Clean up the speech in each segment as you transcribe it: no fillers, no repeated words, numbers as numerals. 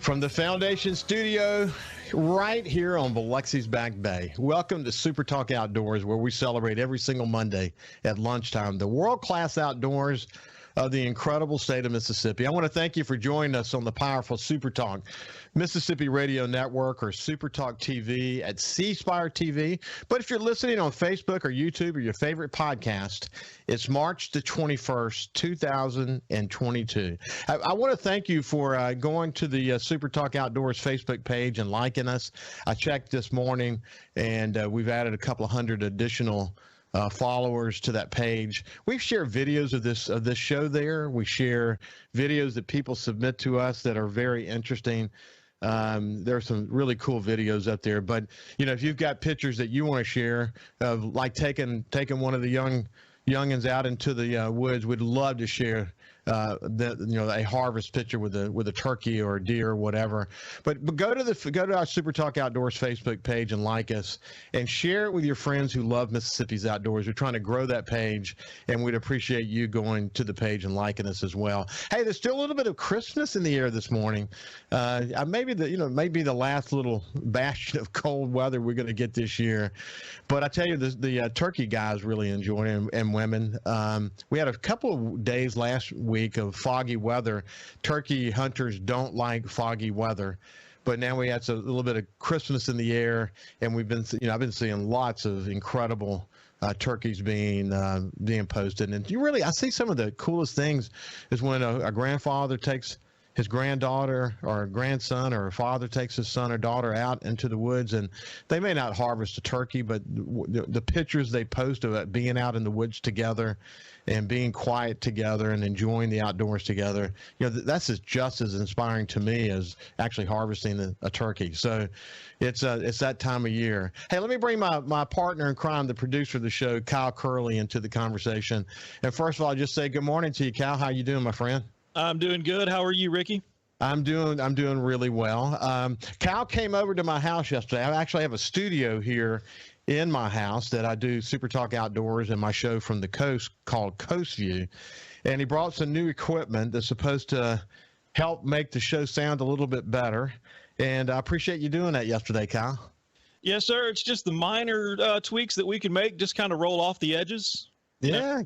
From the Foundation Studio, right here on Biloxi's Back Bay. Welcome to Super Talk Outdoors, where we celebrate every single Monday at lunchtime the world-class outdoors of the incredible state of Mississippi. I want to thank you for joining us on the powerful Super Talk Mississippi Radio Network or Super Talk TV at C Spire TV. But if you're listening on Facebook or YouTube or your favorite podcast, it's March the 21st, 2022. I want to thank you for going to the Super Talk Outdoors Facebook page and liking us. I checked this morning, and we've added a couple of hundred additional followers to that page. We share videos of this show there. We share videos that people submit to us that are very interesting. There are some really cool videos up there. But if you've got pictures that you want to share of like taking one of the youngins out into the woods, we'd love to share a harvest picture with a turkey or a deer or whatever. But go to our Super Talk Outdoors Facebook page and like us and share it with your friends who love Mississippi's outdoors. We're trying to grow that page, and we'd appreciate you going to the page and liking us as well. Hey, there's still a little bit of Christmas in the air this morning. Maybe the last little bastion of cold weather we're going to get this year. But I tell you, the turkey guys really enjoy it, and women. We had a couple of days last week of foggy weather. Turkey hunters don't like foggy weather, but now we had a little bit of Christmas in the air, and I've been seeing lots of incredible turkeys being posted. And I see some of the coolest things is when a grandfather takes his granddaughter or a grandson, or a father takes his son or daughter out into the woods, and they may not harvest a turkey, but the pictures they post of it being out in the woods together and being quiet together and enjoying the outdoors together, that's just as inspiring to me as actually harvesting a turkey. So it's that time of year. Hey, let me bring my partner in crime, the producer of the show, Kyle Curley, into the conversation. And first of all, I'll just say good morning to you, Kyle. How you doing, my friend? I'm doing good. How are you, Ricky? I'm doing really well. Kyle came over to my house yesterday. I actually have a studio here in my house that I do Super Talk Outdoors and my show from the coast called Coast View. And he brought some new equipment that's supposed to help make the show sound a little bit better. And I appreciate you doing that yesterday, Kyle. Yes, sir. It's just the minor tweaks that we can make, just kind of roll off the edges. Yeah.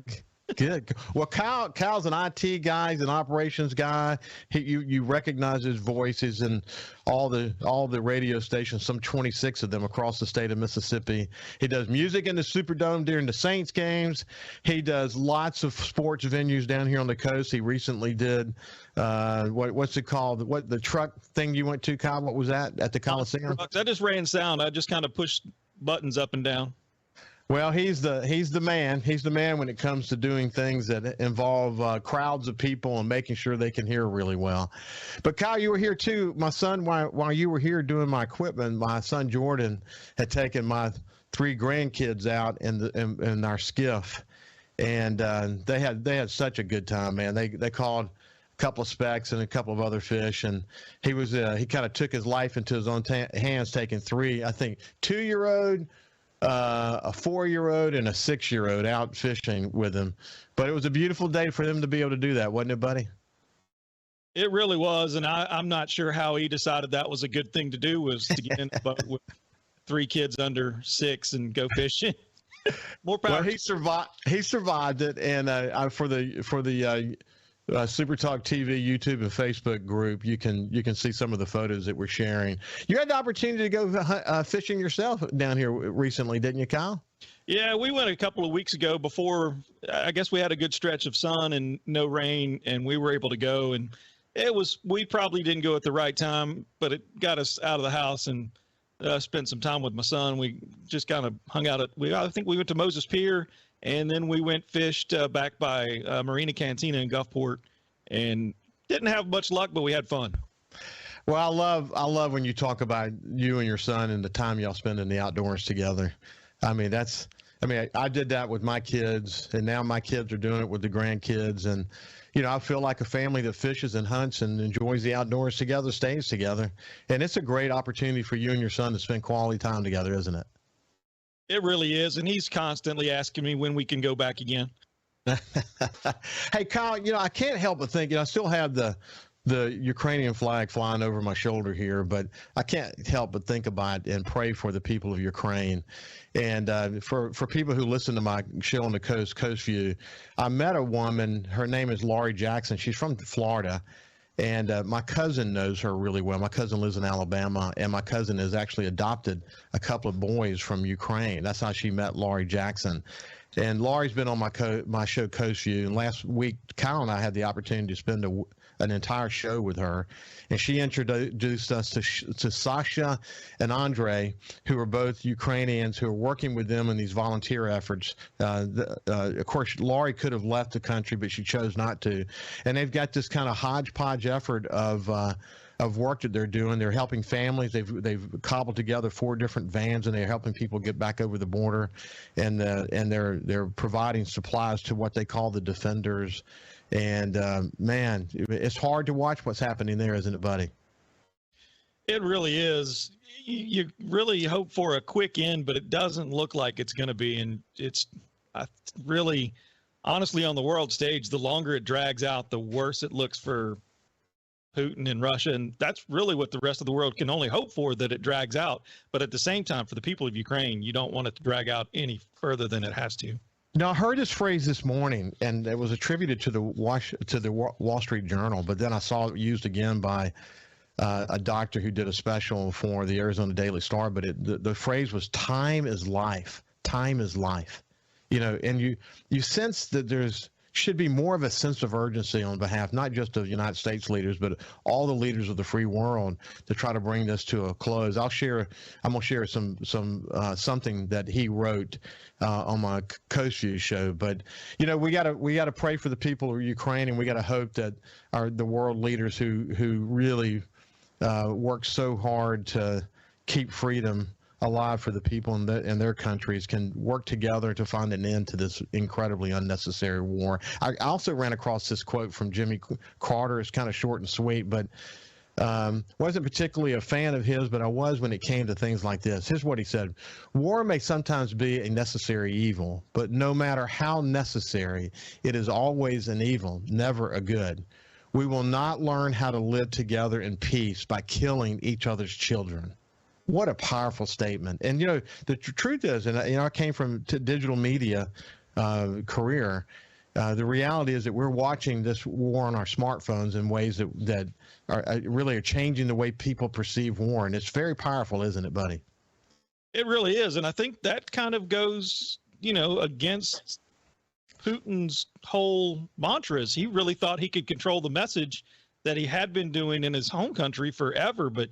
Good. Well, Kyle's an IT guy, he's an operations guy. You recognize his voice. He's in all the radio stations, some 26 of them across the state of Mississippi. He does music in the Superdome during the Saints games. He does lots of sports venues down here on the coast. He recently did what's it called? What the truck thing you went to, Kyle? What was that at the Coliseum? I just ran sound. I just kind of pushed buttons up and down. Well, he's the man. He's the man when it comes to doing things that involve crowds of people and making sure they can hear really well. But Kyle, you were here too. My son, while you were here doing my equipment, my son Jordan had taken my 3 grandkids out in our skiff, and they had such a good time, man. They caught a couple of specks and a couple of other fish, and he kind of took his life into his own hands, taking 3, I think, 2-year-old. A 4-year-old and a 6-year-old out fishing with him. But it was a beautiful day for them to be able to do that, wasn't it, buddy? It really was, and I'm not sure how he decided that was a good thing to do, was to get in a boat with 3 kids under 6 and go fishing. More power. Well, he survived it, and for the Super Talk TV, YouTube, and Facebook group, you can see some of the photos that we're sharing. You had the opportunity to go fishing yourself down here recently, didn't you, Kyle? Yeah, we went a couple of weeks ago before, I guess we had a good stretch of sun and no rain, and we were able to go. And we probably didn't go at the right time, but it got us out of the house and spent some time with my son. We just kind of hung out I think we went to Moses Pier, and then we went fished back by Marina Cantina in Gulfport, and didn't have much luck, but we had fun. Well, I love when you talk about you and your son and the time y'all spend in the outdoors together. I did that with my kids, and now my kids are doing it with the grandkids. And, I feel like a family that fishes and hunts and enjoys the outdoors together stays together. And it's a great opportunity for you and your son to spend quality time together, isn't it? It really is. And he's constantly asking me when we can go back again. Hey, Kyle, I can't help but think, I still have the the Ukrainian flag flying over my shoulder here, but I can't help but think about and pray for the people of Ukraine. And for people who listen to my show on the Coast View, I met a woman. Her name is Laurie Jackson. She's from Florida. And my cousin knows her really well. My cousin lives in Alabama, and my cousin has actually adopted a couple of boys from Ukraine. That's how she met Laurie Jackson. And Laurie's been on my show Coast View. And last week, Kyle and I had the opportunity to spend an entire show with her, and she introduced us to Sasha and Andre, who are both Ukrainians who are working with them in these volunteer efforts. Of course, Laurie could have left the country, but she chose not to. And they've got this kind of hodgepodge effort of work that they're doing. They're helping families. They've cobbled together 4 different vans, and they're helping people get back over the border, and they're providing supplies to what they call the defenders. And man, it's hard to watch what's happening there, isn't it, buddy? It really is. You really hope for a quick end, but it doesn't look like it's going to be. And it's really, honestly, on the world stage, the longer it drags out, the worse it looks for Putin and Russia. And that's really what the rest of the world can only hope for, that it drags out. But at the same time, for the people of Ukraine, you don't want it to drag out any further than it has to. Now, I heard this phrase this morning, and it was attributed to the Wall Street Journal, but then I saw it used again by a doctor who did a special for the Arizona Daily Star. But the phrase was "time is life." Time is life. You know, and you sense that there's should be more of a sense of urgency on behalf not just of United States leaders, but all the leaders of the free world to try to bring this to a close. I'm gonna share something that he wrote on my Coast View show. But you know, we gotta pray for the people of Ukraine, and we gotta hope that the world leaders who really work so hard to keep freedom alive for the people in their countries can work together to find an end to this incredibly unnecessary war. I also ran across this quote from Jimmy Carter. It's kind of short and sweet, but wasn't particularly a fan of his, but I was when it came to things like this. Here's what he said: "War may sometimes be a necessary evil, but no matter how necessary, it is always an evil, never a good. We will not learn how to live together in peace by killing each other's children." What a powerful statement. And, you know, the truth is, and, you know, I came from digital media career. The reality is that we're watching this war on our smartphones in ways that are really changing the way people perceive war. And it's very powerful, isn't it, buddy? It really is. And I think that kind of goes, you know, against Putin's whole mantras. He really thought he could control the message that he had been doing in his home country forever, but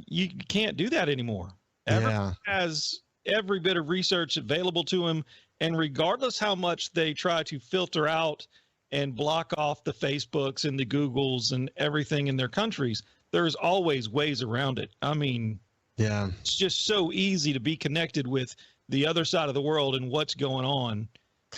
you can't do that anymore. Everyone has every bit of research available to him, and regardless how much they try to filter out and block off the Facebooks and the Googles and everything in their countries, there's always ways around it. I mean, it's just so easy to be connected with the other side of the world and what's going on.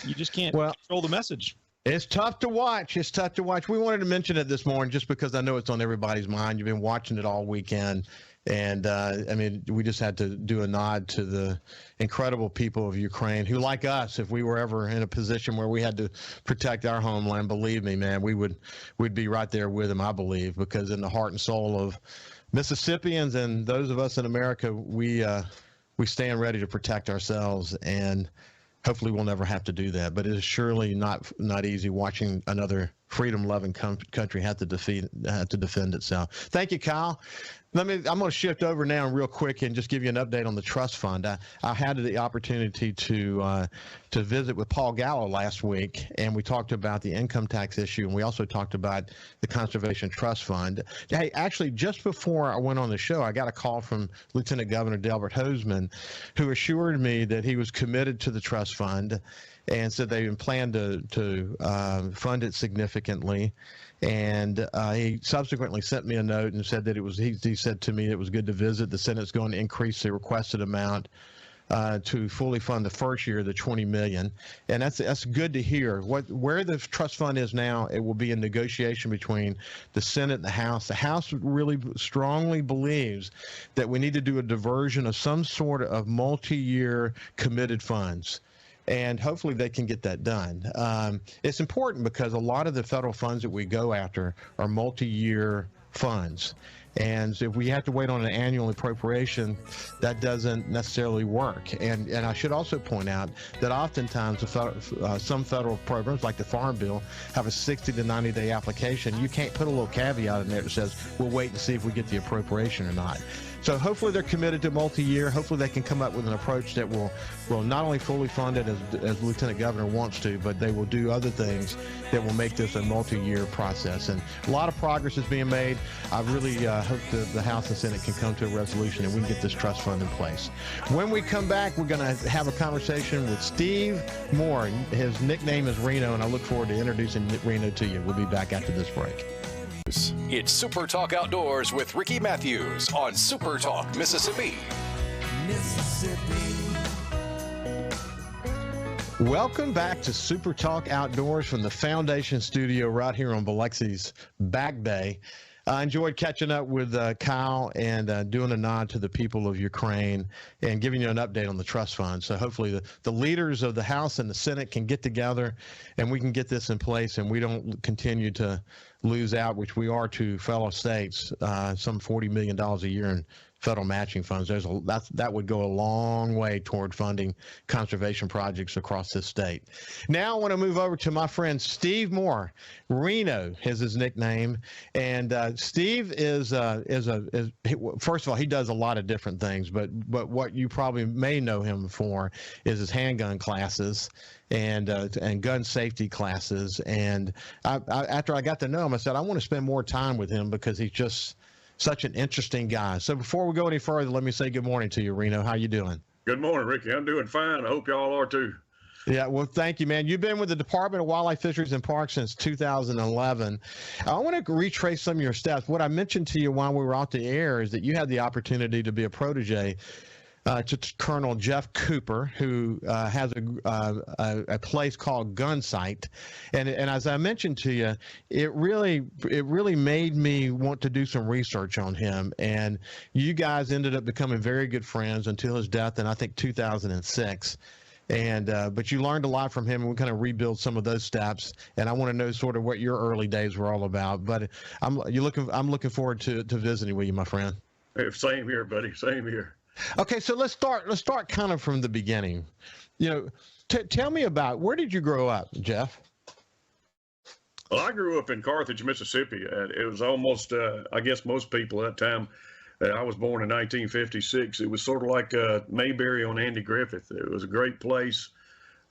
You just can't control the message. It's tough to watch. It's tough to watch. We wanted to mention it this morning just because I know it's on everybody's mind. You've been watching it all weekend. And, I mean, we just had to do a nod to the incredible people of Ukraine who, like us, if we were ever in a position where we had to protect our homeland, believe me, man, we'd be right there with them, I believe, because in the heart and soul of Mississippians and those of us in America, we stand ready to protect ourselves, and hopefully we'll never have to do that. But it is surely not easy watching another freedom-loving country have to defend itself. Thank you, Kyle. I'm going to shift over now real quick and just give you an update on the trust fund. I had the opportunity to visit with Paul Gallo last week, and we talked about the income tax issue, and we also talked about the Conservation Trust Fund. Hey, actually, just before I went on the show, I got a call from Lieutenant Governor Delbert Hosemann, who assured me that he was committed to the trust fund and said they planned to fund it significantly. And he subsequently sent me a note and said that he said to me it was good to visit. The Senate's going to increase the requested amount to fully fund the first year, the $20 million. And that's good to hear. Where the trust fund is now, it will be in negotiation between the Senate and the House. The House really strongly believes that we need to do a diversion of some sort of multi-year committed funds. and hopefully they can get that done. It's important because a lot of the federal funds that we go after are multi-year funds. And if we have to wait on an annual appropriation, that doesn't necessarily work. And I should also point out that oftentimes some federal programs, like the Farm Bill, have a 60 to 90-day application. You can't put a little caveat in there that says, we'll wait and see if we get the appropriation or not. So hopefully they're committed to multi-year. Hopefully they can come up with an approach that will not only fully fund it as Lieutenant Governor wants to, but they will do other things that will make this a multi-year process. And a lot of progress is being made. I really hope the House and Senate can come to a resolution and we can get this trust fund in place. When we come back, we're going to have a conversation with Steve Moore. His nickname is Reno, and I look forward to introducing Reno to you. We'll be back after this break. It's Super Talk Outdoors with Ricky Matthews on Super Talk Mississippi. Welcome back to Super Talk Outdoors from the Foundation Studio right here on Biloxi's Back Bay. I enjoyed catching up with Kyle and doing a nod to the people of Ukraine and giving you an update on the trust fund. So hopefully the leaders of the House and the Senate can get together and we can get this in place and we don't continue to lose out, which we are to fellow states, some $40 million a year in federal matching funds. That would go a long way toward funding conservation projects across this state. Now I want to move over to my friend Steve Moore. Reno is his nickname, and Steve is first of all, he does a lot of different things, but what you probably may know him for is his handgun classes and gun safety classes. And after I got to know him, I said I want to spend more time with him because he's just such an interesting guy. So before we go any further, let me say good morning to you, Reno. How you doing? Good morning, Ricky. I'm doing fine. I hope y'all are too. Yeah, well, thank you, man. You've been with the Department of Wildlife, Fisheries, and Parks since 2011. I want to retrace some of your steps. What I mentioned to you while we were off the air is that you had the opportunity to be a protege to Colonel Jeff Cooper, who has a place called Gun Sight, and as I mentioned to you, it really made me want to do some research on him. And you guys ended up becoming very good friends until his death in I think 2006. And but you learned a lot from him, and we kind of rebuild some of those steps. And I want to know sort of what your early days were all about. But I'm looking forward to visiting with you, my friend. Same here, buddy. Same here. Okay, so let's start kind of from the beginning. You know, tell me about, where did you grow up, Jeff? Well, I grew up in Carthage, Mississippi. It was almost, I guess most people at that time, I was born in 1956. It was sort of like Mayberry on Andy Griffith. It was a great place.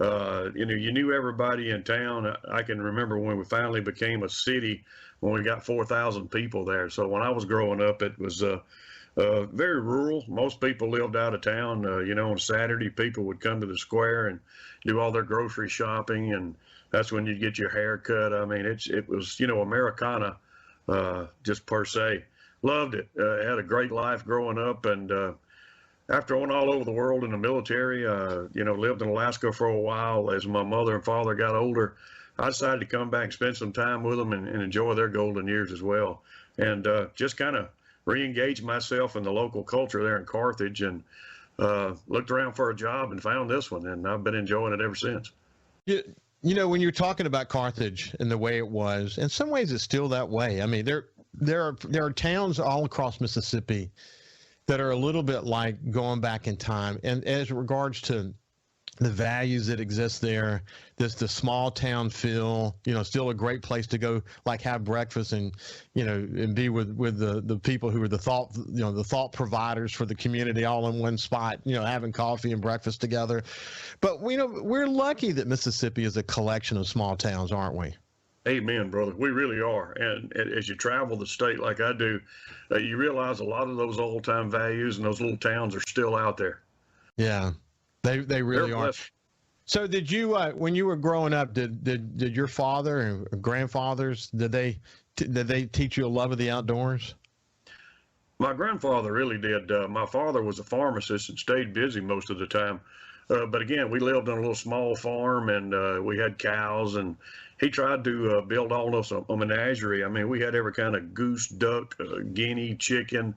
You knew everybody in town. I can remember when we finally became a city, when we got 4,000 people there. So when I was growing up, it was very rural. Most people lived out of town. On Saturday, people would come to the square and do all their grocery shopping, and that's when you'd get your hair cut. I mean, it was, Americana, just per se. Loved it. Had a great life growing up, and after I went all over the world in the military, lived in Alaska for a while. As my mother and father got older, I decided to come back and spend some time with them and enjoy their golden years as well, and just kind of re-engaged myself in the local culture there in Carthage, and looked around for a job and found this one, and I've been enjoying it ever since. When you're talking about Carthage and the way it was, in some ways it's still that way. I mean, there are towns all across Mississippi that are a little bit like going back in time, and as regards to the values that exist there, the small town feel, still a great place to go, like have breakfast and be with the people who are the thought providers for the community all in one spot, having coffee and breakfast together. But we're lucky that Mississippi is a collection of small towns, aren't we? Amen, brother. We really are. And as you travel the state like I do, you realize a lot of those old time values and those little towns are still out there. Yeah. They really are. So did you, when you were growing up, did your father and grandfathers, did they teach you a love of the outdoors? My grandfather really did. My father was a pharmacist and stayed busy most of the time. But again, we lived on a little small farm, and we had cows, and he tried to build all of us a menagerie. I mean, we had every kind of goose, duck, guinea, chicken.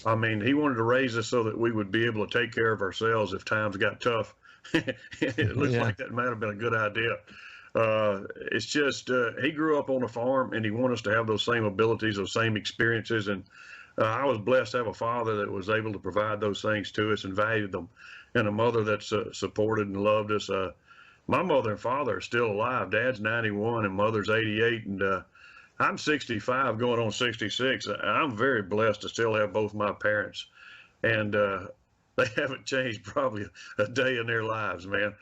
I mean, he wanted to raise us so that we would be able to take care of ourselves if times got tough It looks like that might have been a good idea. It's just he grew up on a farm, and he wanted us to have those same abilities, those same experiences. And I was blessed to have a father that was able to provide those things to us and valued them, and a mother that supported and loved us. My mother and father are still alive. Dad's 91 and mother's 88, and I'm 65 going on 66. I'm very blessed to still have both my parents, and they haven't changed probably a day in their lives, man.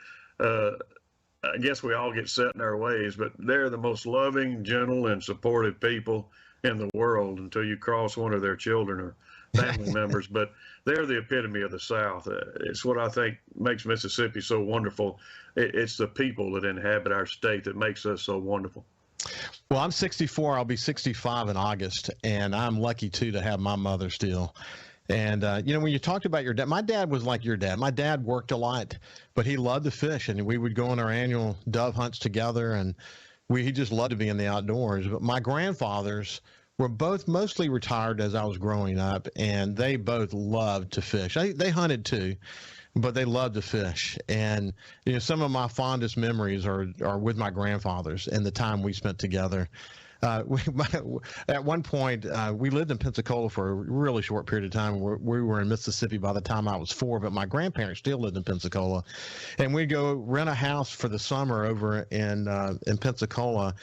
I guess we all get set in our ways, but they're the most loving, gentle, and supportive people in the world until you cross one of their children or family members. But they're the epitome of the South. It's what I think makes Mississippi so wonderful. It's the people that inhabit our state that makes us so wonderful. Well, I'm 64. I'll be 65 in August, and I'm lucky, too, to have my mother still. And, when you talked about your dad, my dad was like your dad. My dad worked a lot, but he loved to fish, and we would go on our annual dove hunts together, and he just loved to be in the outdoors. But my grandfathers were both mostly retired as I was growing up, and they both loved to fish. They hunted, too, but they loved to fish. And, some of my fondest memories are with my grandfathers and the time we spent together. At one point, we lived in Pensacola for a really short period of time. We were in Mississippi by the time I was 4, but my grandparents still lived in Pensacola. And we'd go rent a house for the summer over in Pensacola.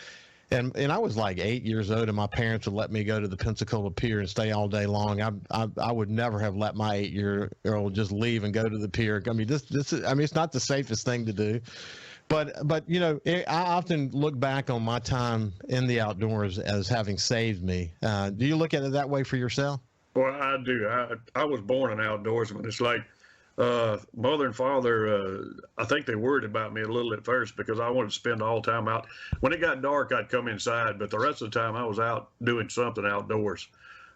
And I was like 8 years old, and my parents would let me go to the Pensacola Pier and stay all day long. I would never have let my 8-year-old just leave and go to the pier. I mean, it's not the safest thing to do. But I often look back on my time in the outdoors as having saved me. Do you look at it that way for yourself? Well, I do. I was born an outdoorsman. It's like mother and father, I think they worried about me a little at first because I wanted to spend all the time out. When it got dark, I'd come inside, but the rest of the time I was out doing something outdoors.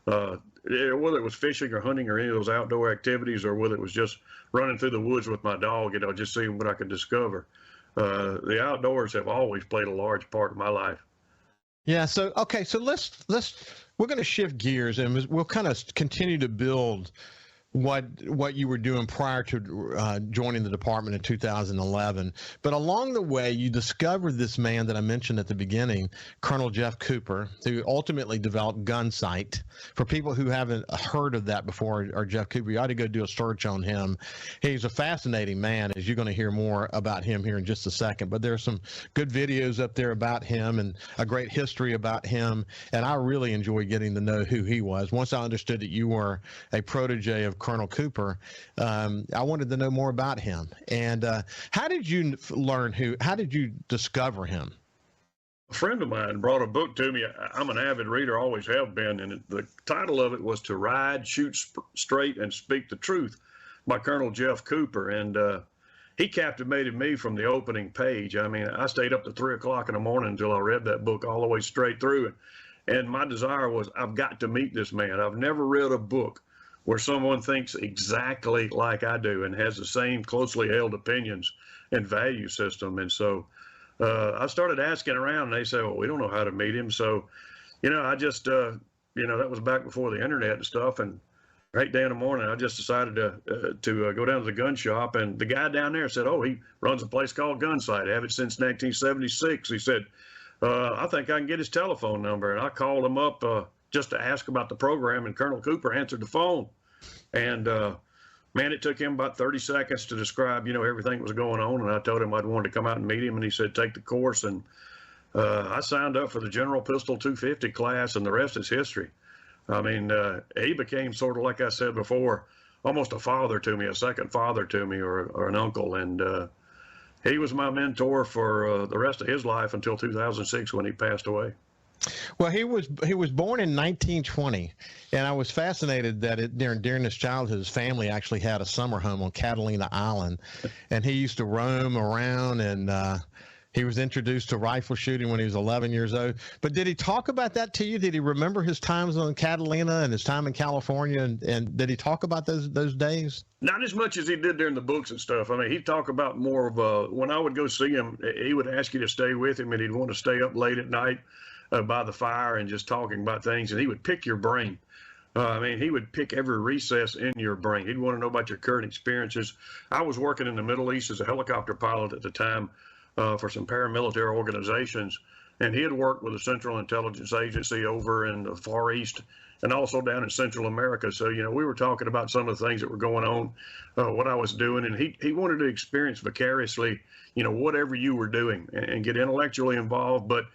Whether it was fishing or hunting or any of those outdoor activities, or whether it was just running through the woods with my dog, just seeing what I could discover. The outdoors have always played a large part of my life. Yeah. So we're going to shift gears, and we'll kind of continue to build what you were doing prior to joining the department in 2011. But along the way, you discovered this man that I mentioned at the beginning, Colonel Jeff Cooper, who ultimately developed Gunsight. For people who haven't heard of that before, or Jeff Cooper, you ought to go do a search on him. He's a fascinating man, as you're going to hear more about him here in just a second. But there are some good videos up there about him and a great history about him. And I really enjoy getting to know who he was. Once I understood that you were a protege of Colonel Cooper, I wanted to know more about him. And how did you how did you discover him? A friend of mine brought a book to me. I'm an avid reader, always have been, and the title of it was To Ride, Shoot Straight, and Speak the Truth by Colonel Jeff Cooper. And he captivated me from the opening page. I mean, I stayed up to 3 o'clock in the morning until I read that book all the way straight through it. And my desire was, I've got to meet this man. I've never read a book where someone thinks exactly like I do and has the same closely held opinions and value system. And so I started asking around, and they said, well, we don't know how to meet him. So, I just, that was back before the internet and stuff. And right day in the morning, I just decided to go down to the gun shop. And the guy down there said, oh, he runs a place called Gunsight. Have it since 1976. He said, I think I can get his telephone number. And I called him up just to ask about the program, and Colonel Cooper answered the phone. And man, it took him about 30 seconds to describe, everything that was going on. And I told him I'd wanted to come out and meet him, and he said, take the course. And I signed up for the General Pistol 250 class, and the rest is history. I mean, he became sort of, like I said before, almost a father to me, a second father to me, or an uncle. And he was my mentor for the rest of his life until 2006 when he passed away. Well, he was born in 1920, and I was fascinated that during his childhood, his family actually had a summer home on Catalina Island, and he used to roam around, and he was introduced to rifle shooting when he was 11 years old. But did he talk about that to you? Did he remember his times on Catalina and his time in California, and did he talk about those days? Not as much as he did during the books and stuff. I mean, he'd talk about more of when I would go see him, he would ask you to stay with him, and he'd want to stay up late at night by the fire and just talking about things, and he would pick your brain. I mean, he would pick every recess in your brain. He'd want to know about your current experiences. I was working in the Middle East as a helicopter pilot at the time for some paramilitary organizations, and he had worked with the Central Intelligence Agency over in the Far East and also down in Central America. So, we were talking about some of the things that were going on, what I was doing, and he wanted to experience vicariously, whatever you were doing and get intellectually involved, but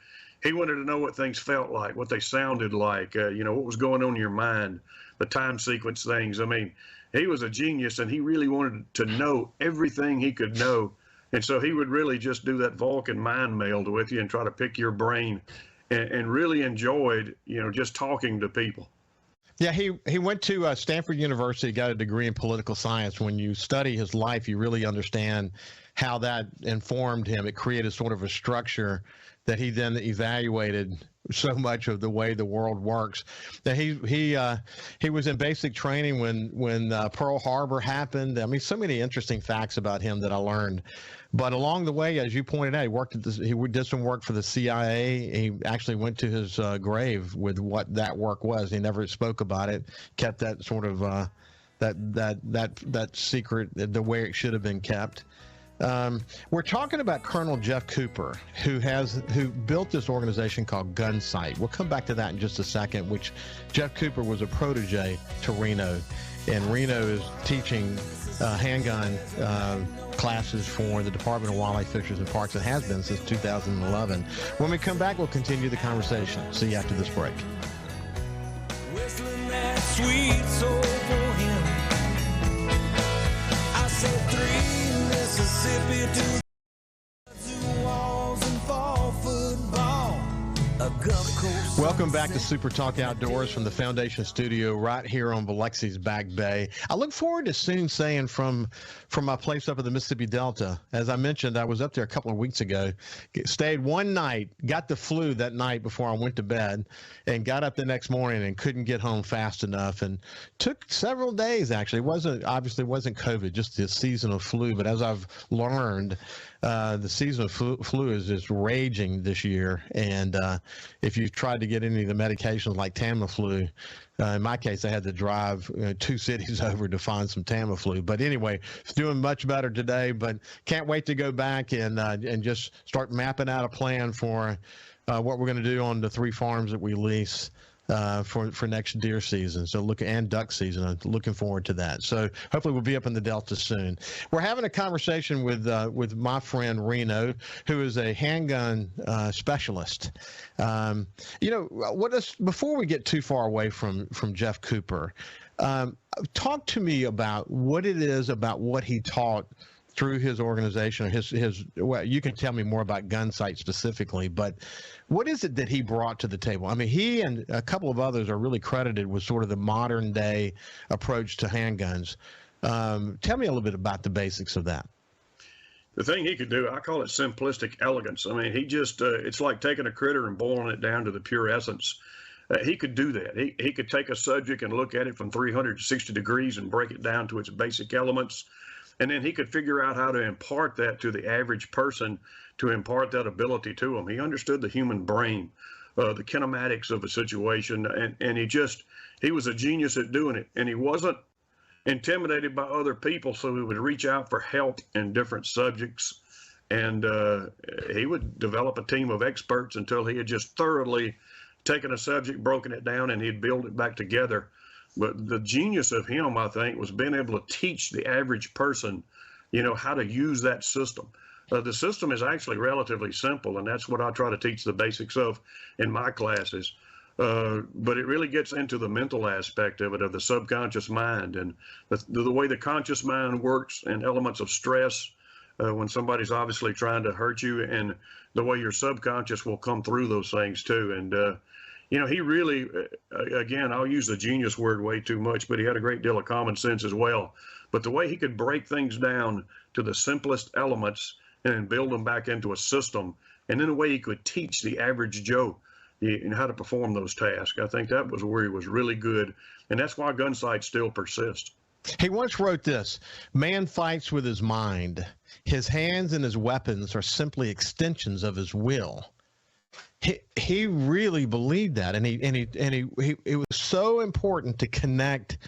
he wanted to know what things felt like, what they sounded like, what was going on in your mind, the time sequence things. I mean, he was a genius, and he really wanted to know everything he could know. And so he would really just do that Vulcan mind meld with you and try to pick your brain, and really enjoyed, just talking to people. Yeah, he went to Stanford University, got a degree in political science. When you study his life, you really understand how that informed him. It created sort of a structure that he then evaluated so much of the way the world works. That he was in basic training when Pearl Harbor happened. I mean, so many interesting facts about him that I learned. But along the way, as you pointed out, he did some work for the CIA. He actually went to his grave with what that work was. He never spoke about it. Kept that sort of that secret the way it should have been kept. We're talking about Colonel Jeff Cooper, who built this organization called Gunsight. We'll come back to that in just a second, which Jeff Cooper was a protege to Reno, and Reno is teaching handgun classes for the Department of Wildlife, Fisheries, and Parks. It has been since 2011. When we come back, we'll continue the conversation. See you after this break. Whistling that sweet soul for him. I said 3 Mississippi to walls and fall football. A Gulf Coast. Welcome back to Super Talk Outdoors from the Foundation Studio right here on Biloxi's Back Bay. I look forward to soon saying from my place up in the Mississippi Delta. As I mentioned, I was up there a couple of weeks ago, stayed one night, got the flu that night before I went to bed, and got up the next morning and couldn't get home fast enough, and took several days actually. It wasn't COVID, just the seasonal flu. But as I've learned, the seasonal flu is just raging this year, and if you've tried to get any of the medications like Tamiflu, in my case, I had to drive 2 cities over to find some Tamiflu. But anyway, it's doing much better today. But can't wait to go back and just start mapping out a plan for what we're going to do on the 3 farms that we lease for next deer season. So and duck season. I'm looking forward to that. So hopefully we'll be up in the Delta soon. We're having a conversation with my friend Reno, who is a handgun specialist. Before we get too far away from Jeff Cooper, talk to me about what it is about what he taught through his organization, you can tell me more about Gunsight specifically, but what is it that he brought to the table? I mean, he and a couple of others are really credited with sort of the modern day approach to handguns. Tell me a little bit about the basics of that. The thing he could do, I call it simplistic elegance. I mean, he just, it's like taking a critter and boiling it down to the pure essence. He could do that. He could take a subject and look at it from 360 degrees and break it down to its basic elements. And then he could figure out how to impart that to the average person, to impart that ability to them. He understood the human brain, the kinematics of a situation, and he was a genius at doing it. And he wasn't intimidated by other people, so he would reach out for help in different subjects. And he would develop a team of experts until he had just thoroughly taken a subject, broken it down, and he'd build it back together. But the genius of him, I think, was being able to teach the average person, how to use that system. The system is actually relatively simple, and that's what I try to teach the basics of in my classes. But it really gets into the mental aspect of it, of the subconscious mind, and the way the conscious mind works, and elements of stress when somebody's obviously trying to hurt you, and the way your subconscious will come through those things too. And he really, again, I'll use the genius word way too much, but he had a great deal of common sense as well. But the way he could break things down to the simplest elements and build them back into a system, and then the way he could teach the average Joe how to perform those tasks, I think that was where he was really good. And that's why Gunsight still persists. He once wrote this: "Man fights with his mind. His hands and his weapons are simply extensions of his will. He really believed that, and it was so important to connect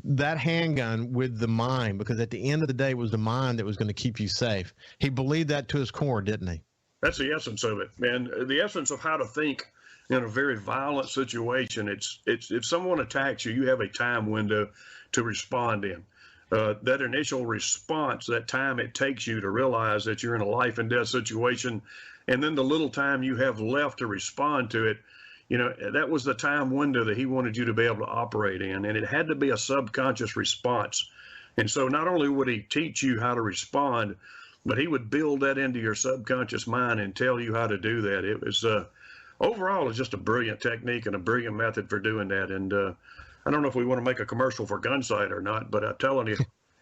that handgun with the mind, because at the end of the day, it was the mind that was going to keep you safe. He believed that to his core, didn't he? That's the essence of it, man. The essence of how to think in a very violent situation. It's if someone attacks you, you have a time window to respond in. That initial response, that time it takes you to realize that you're in a life and death situation, and then the little time you have left to respond to it, that was the time window that he wanted you to be able to operate in, and it had to be a subconscious response. And so not only would he teach you how to respond, but he would build that into your subconscious mind and tell you how to do that. It was overall, it's just a brilliant technique and a brilliant method for doing that. And I don't know if we want to make a commercial for Gunsight or not, but I'm telling you,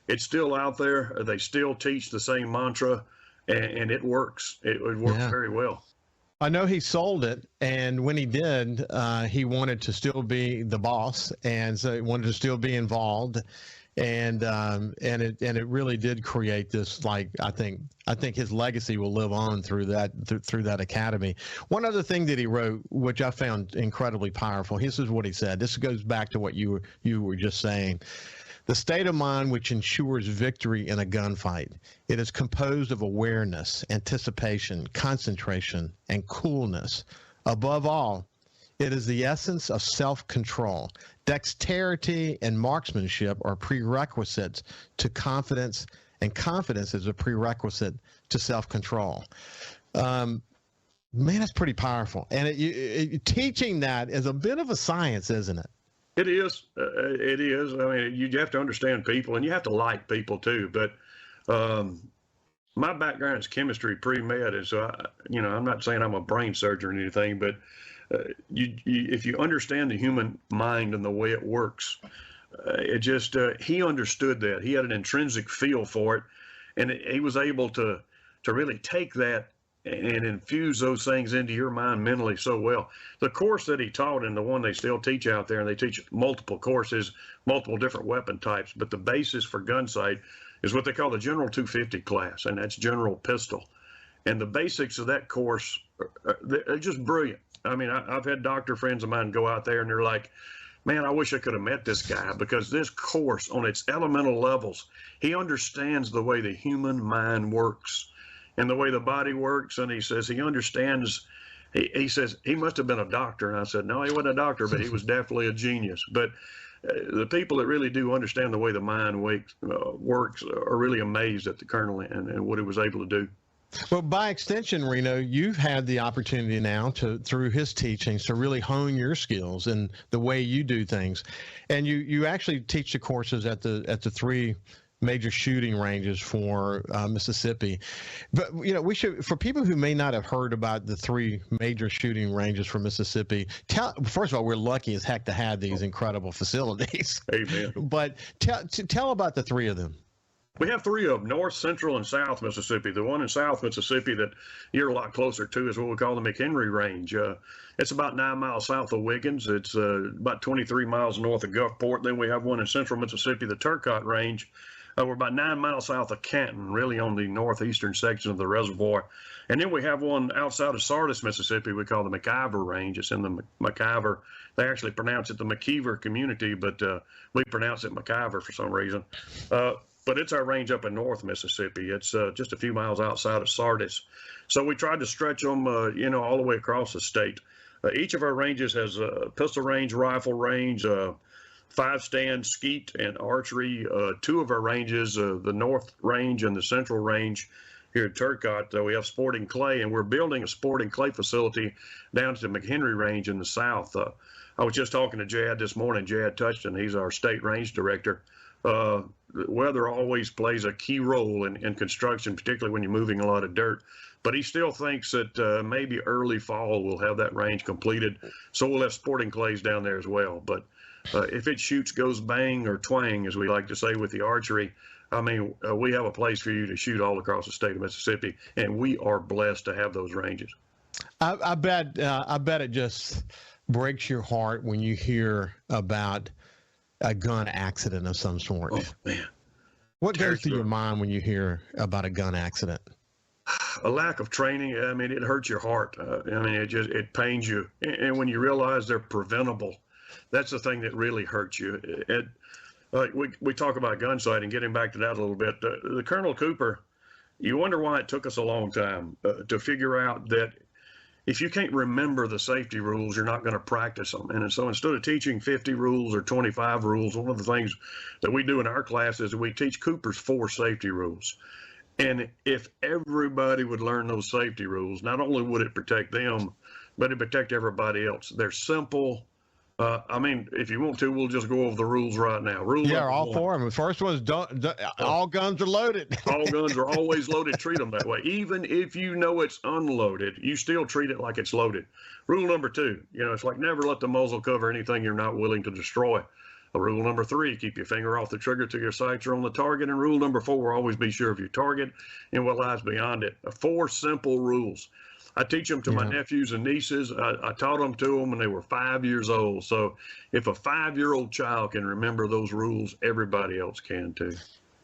it's still out there. They still teach the same mantra, and it works. It works very well. I know he sold it, and when he did, he wanted to still be the boss, and so he wanted to still be involved, and it really did create this, like, I think his legacy will live on through that academy. One other thing that he wrote, which I found incredibly powerful, this is what he said. This goes back to what you were just saying. The state of mind which ensures victory in a gunfight. It is composed of awareness, anticipation, concentration, and coolness. Above all, it is the essence of self-control. Dexterity and marksmanship are prerequisites to confidence, and confidence is a prerequisite to self-control. Man, that's pretty powerful. And teaching that is a bit of a science, isn't it? It is. It is. I mean, you have to understand people, and you have to like people too. But my background is chemistry, pre-med, and so I'm not saying I'm a brain surgeon or anything, but if you understand the human mind and the way it works, he understood that. He had an intrinsic feel for it, and he was able to really take that and infuse those things into your mind mentally so well. The course that he taught, and the one they still teach out there, and they teach multiple courses, multiple different weapon types, but the basis for Gunsight is what they call the General 250 class, and that's general pistol. And the basics of that course, they're just brilliant. I mean, I've had doctor friends of mine go out there, and they're like, man, I wish I could have met this guy, because this course on its elemental levels, he understands the way the human mind works and the way the body works. And he says he understands. He says he must have been a doctor. And I said, no, he wasn't a doctor, but he was definitely a genius. But the people that really do understand the way the mind works are really amazed at the colonel and what he was able to do. Well, by extension, Reno, you've had the opportunity now through his teachings, to really hone your skills and the way you do things. And you actually teach the courses at the three major shooting ranges for Mississippi. But, we should, for people who may not have heard about the three major shooting ranges for Mississippi, first of all, we're lucky as heck to have these incredible facilities. Amen. But tell about the three of them. We have three of them: North, Central, and South Mississippi. The one in South Mississippi that you're a lot closer to is what we call the McHenry Range. It's about 9 miles south of Wiggins. It's about 23 miles north of Gulfport. Then we have one in Central Mississippi, the Turcotte Range. We're about 9 miles south of Canton, really on the northeastern section of the reservoir. And then we have one outside of Sardis, Mississippi, we call the McIver Range. It's in the McIver. They actually pronounce it the McKeever community, but we pronounce it McIver for some reason. But it's our range up in North Mississippi. It's just a few miles outside of Sardis. So we tried to stretch them, all the way across the state. Each of our ranges has a pistol range, rifle range, 5-stand skeet and archery. Two of our ranges, the North Range and the Central Range here at Turcotte, we have sporting clay, and we're building a sporting clay facility down to the McHenry Range in the south. I was just talking to Jad this morning, Jad Touchton. He's our state range director. Weather always plays a key role in construction, particularly when you're moving a lot of dirt. But he still thinks that maybe early fall we'll have that range completed. So we'll have sporting clays down there as well. But if it shoots, goes bang or twang, as we like to say with the archery, I mean, we have a place for you to shoot all across the state of Mississippi, and we are blessed to have those ranges. I bet it just breaks your heart when you hear about a gun accident of some sort. Oh, man. What goes through your mind when you hear about a gun accident? A lack of training, I mean, it hurts your heart. I mean, it pains you. And when you realize they're preventable, that's the thing that really hurts you. We talk about gun sight and getting back to that a little bit. The Colonel Cooper, you wonder why it took us a long time to figure out that if you can't remember the safety rules, you're not going to practice them. And so instead of teaching 50 rules or 25 rules, one of the things that we do in our class is we teach Coopers 4 safety rules. And if everybody would learn those safety rules, not only would it protect them, but it'd protect everybody else. They're simple. I mean, if you want to, we'll just go over the rules right now. All 4 of them. The first one is all guns are loaded. All guns are always loaded. Treat them that way. Even if you know it's unloaded, you still treat it like it's loaded. Rule number 2, it's like never let the muzzle cover anything you're not willing to destroy. Rule number 3, keep your finger off the trigger till your sights are on the target. And rule number 4, always be sure of your target and what lies beyond it. 4 simple rules. I teach them to my nephews and nieces. I taught them to them when they were 5 years old. So if a 5-year-old child can remember those rules, everybody else can too.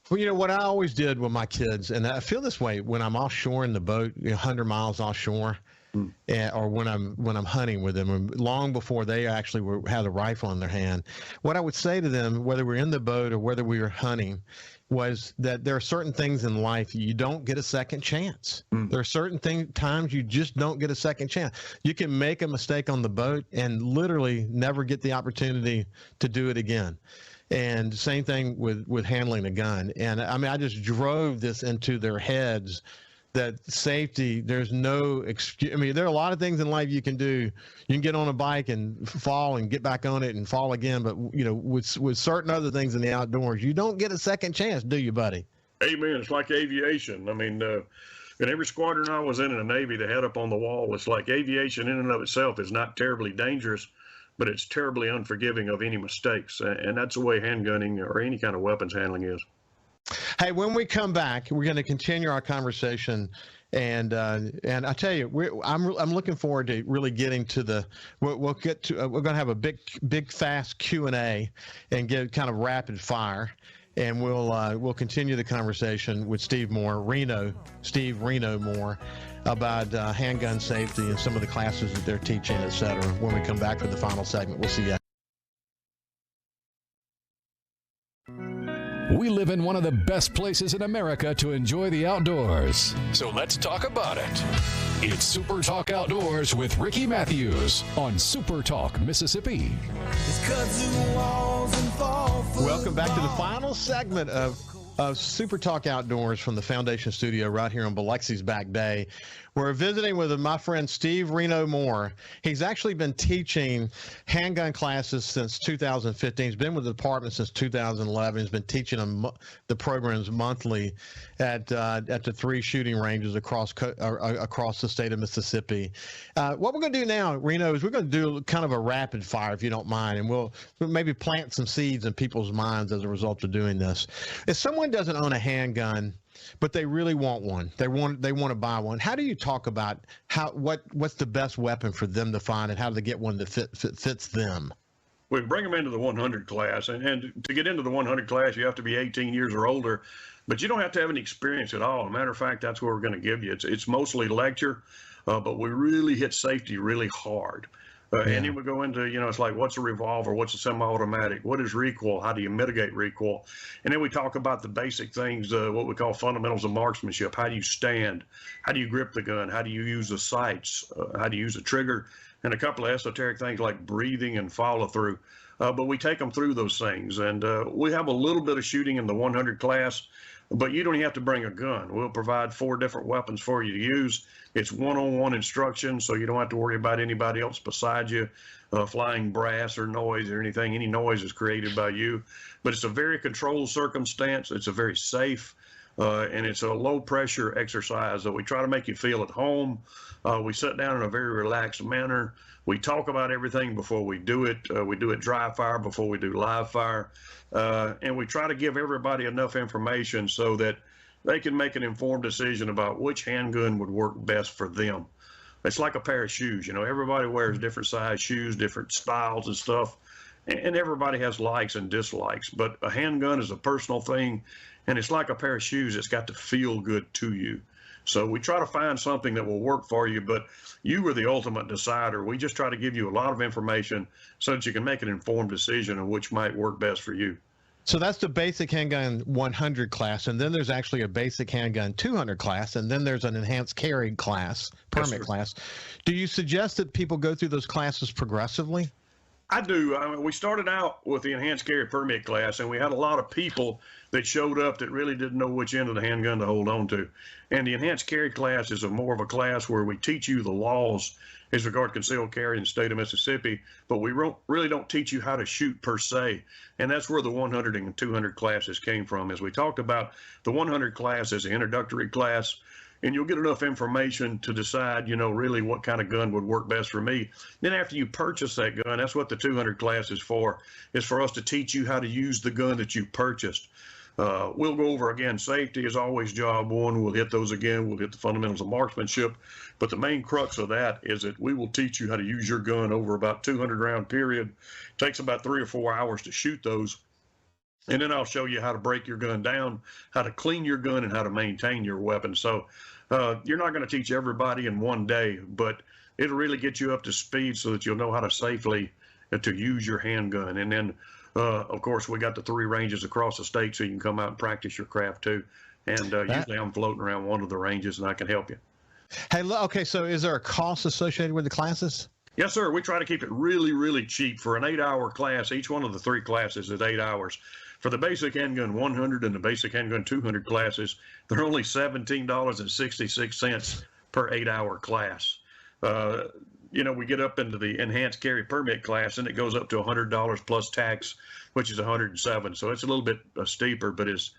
Well, what I always did with my kids, and I feel this way when I'm offshore in the boat, 100 miles offshore, or when I'm hunting with them, long before they actually had a rifle in their hand, what I would say to them, whether we're in the boat or whether we were hunting, was that there are certain things in life you don't get a second chance. There are certain times you just don't get a second chance. You can make a mistake on the boat and literally never get the opportunity to do it again. And same thing with handling a gun. And I mean, I just drove this into their heads that safety, there's no excuse. I mean, there are a lot of things in life you can do. You can get on a bike and fall and get back on it and fall again. But, with certain other things in the outdoors, you don't get a second chance, do you, buddy? Amen. It's like aviation. I mean, in every squadron I was in the Navy, the head up on the wall, it's like aviation in and of itself is not terribly dangerous, but it's terribly unforgiving of any mistakes. And that's the way handgunning or any kind of weapons handling is. Hey, when we come back, we're going to continue our conversation, and I tell you, I'm looking forward to really getting to we're going to have a big fast Q&A and get kind of rapid fire, and we'll continue the conversation with Steve Reno Moore about handgun safety and some of the classes that they're teaching, et cetera. When we come back for the final segment, we'll see you. We live in one of the best places in America to enjoy the outdoors. So let's talk about it. It's Super Talk Outdoors with Ricky Matthews on Super Talk Mississippi. Welcome back to the final segment of Super Talk Outdoors from the Foundation Studio right here on Biloxi's Back Bay. We're visiting with my friend Steve Reno Moore. He's actually been teaching handgun classes since 2015. He's been with the department since 2011. He's been teaching them the programs monthly at the 3 shooting ranges across the state of Mississippi. What we're going to do now, Reno, is we're going to do kind of a rapid fire, if you don't mind, and we'll maybe plant some seeds in people's minds as a result of doing this. If someone doesn't own a handgun, but they really want one, they want to buy one, how do you talk about what's the best weapon for them to find, and how do they get one that fits them? We bring them into the 100 class, and to get into the 100 class, you have to be 18 years or older, but you don't have to have any experience at all. As a matter of fact, that's what we're going to give you. It's mostly lecture, but we really hit safety really hard. And then we go into, it's like, what's a revolver? What's a semi-automatic? What is recoil? How do you mitigate recoil? And then we talk about the basic things, what we call fundamentals of marksmanship. How do you stand? How do you grip the gun? How do you use the sights? How do you use the trigger? And a couple of esoteric things like breathing and follow through. But we take them through those things. And we have a little bit of shooting in the 100 class, but you don't even have to bring a gun. We'll provide 4 different weapons for you to use. It's one-on-one instruction, so you don't have to worry about anybody else beside you, flying brass or noise or anything. Any noise is created by you. But it's a very controlled circumstance. It's a very safe, and it's a low-pressure exercise that we try to make you feel at home. We sit down in a very relaxed manner. We talk about everything before we do it. We do it dry fire before we do live fire. And we try to give everybody enough information so that they can make an informed decision about which handgun would work best for them. It's like a pair of shoes. Everybody wears different size shoes, different styles and stuff, and everybody has likes and dislikes. But a handgun is a personal thing, and it's like a pair of shoes. It's got to feel good to you. So we try to find something that will work for you, but you are the ultimate decider. We just try to give you a lot of information so that you can make an informed decision on which might work best for you. So that's the basic handgun 100 class, and then there's actually a basic handgun 200 class, and then there's an enhanced carry class, permit class. Do you suggest that people go through those classes progressively? I do. I mean, we started out with the enhanced carry permit class, and we had a lot of people that showed up that really didn't know which end of the handgun to hold on to. And the enhanced carry class is more of a class where we teach you the laws as regard to concealed carry in the state of Mississippi, but we really don't teach you how to shoot per se. And that's where the 100 and 200 classes came from. As we talked about, the 100 class is an introductory class, and you'll get enough information to decide, really what kind of gun would work best for me. Then after you purchase that gun, that's what the 200 class is for us to teach you how to use the gun that you purchased. We'll go over, again, safety is always job one. We'll hit those again. We'll hit the fundamentals of marksmanship. But the main crux of that is that we will teach you how to use your gun over about 200 round period. It takes about 3 or 4 hours to shoot those. And then I'll show you how to break your gun down, how to clean your gun, and how to maintain your weapon. So you're not going to teach everybody in one day, but it'll really get you up to speed so that you'll know how to safely to use your handgun. And then, of course, we got the 3 ranges across the state so you can come out and practice your craft too. And usually I'm floating around one of the ranges and I can help you. Hey, okay, so is there a cost associated with the classes? Yes, sir. We try to keep it really, really cheap. For an 8-hour class, each one of the 3 classes is 8 hours. For the basic handgun 100 and the basic handgun 200 classes, they're only $17.66 per 8-hour class. We get up into the enhanced carry permit class, and it goes up to $100 plus tax, which is $107. So it's a little bit steeper, but as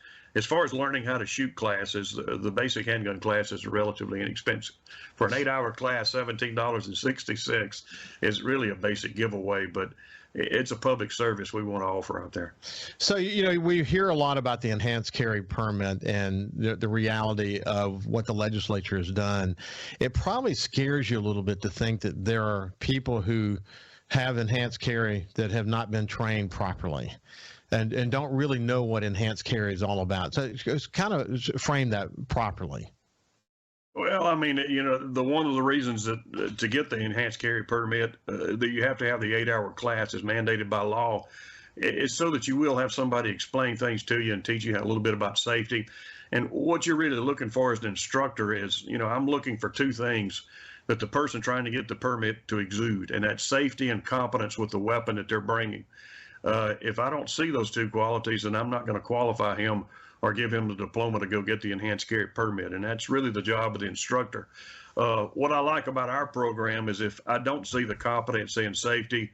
far as learning how to shoot classes, the basic handgun classes are relatively inexpensive. For an 8-hour class, $17.66 is really a basic giveaway, but it's a public service we want to offer out there. So, we hear a lot about the enhanced carry permit and the reality of what the legislature has done. It probably scares you a little bit to think that there are people who have enhanced carry that have not been trained properly and don't really know what enhanced carry is all about. So it's kind of frame that properly. Well, I mean, the one of the reasons that to get the enhanced carry permit that you have to have the 8-hour class is mandated by law. It's so that you will have somebody explain things to you and teach you a little bit about safety. And what you're really looking for as an instructor is, I'm looking for 2 things that the person trying to get the permit to exude, and that's safety and competence with the weapon that they're bringing. If I don't see those 2 qualities, then I'm not going to qualify him or give him the diploma to go get the enhanced carry permit. And that's really the job of the instructor. What I like about our program is if I don't see the competency and safety,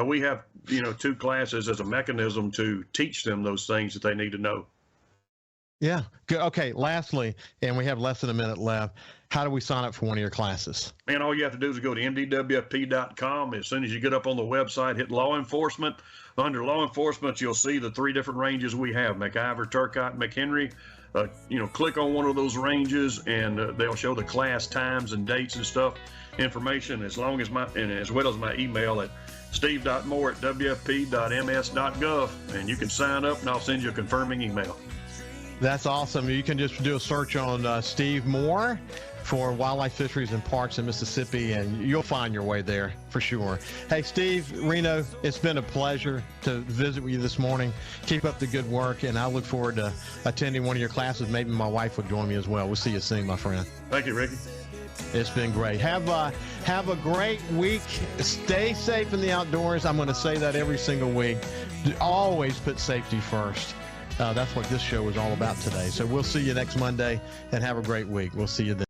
we have, 2 classes as a mechanism to teach them those things that they need to know. Yeah. Good. Okay. Lastly, and we have less than a minute left, how do we sign up for one of your classes? Man, all you have to do is go to mdwfp.com. As soon as you get up on the website, hit law enforcement. Under law enforcement, you'll see the 3 different ranges we have, McIver, Turcotte, McHenry. Click on one of those ranges and they'll show the class times and dates and stuff, information, as well as my email at steve.moore@wfp.ms.gov. And you can sign up and I'll send you a confirming email. That's awesome. You can just do a search on Steve Moore for Wildlife Fisheries and Parks in Mississippi, and you'll find your way there for sure. Hey, Steve, Reno, it's been a pleasure to visit with you this morning. Keep up the good work, and I look forward to attending one of your classes. Maybe my wife will join me as well. We'll see you soon, my friend. Thank you, Ricky. It's been great. Have a great week. Stay safe in the outdoors. I'm going to say that every single week. Always put safety first. That's what this show is all about today. So we'll see you next Monday, and have a great week. We'll see you then.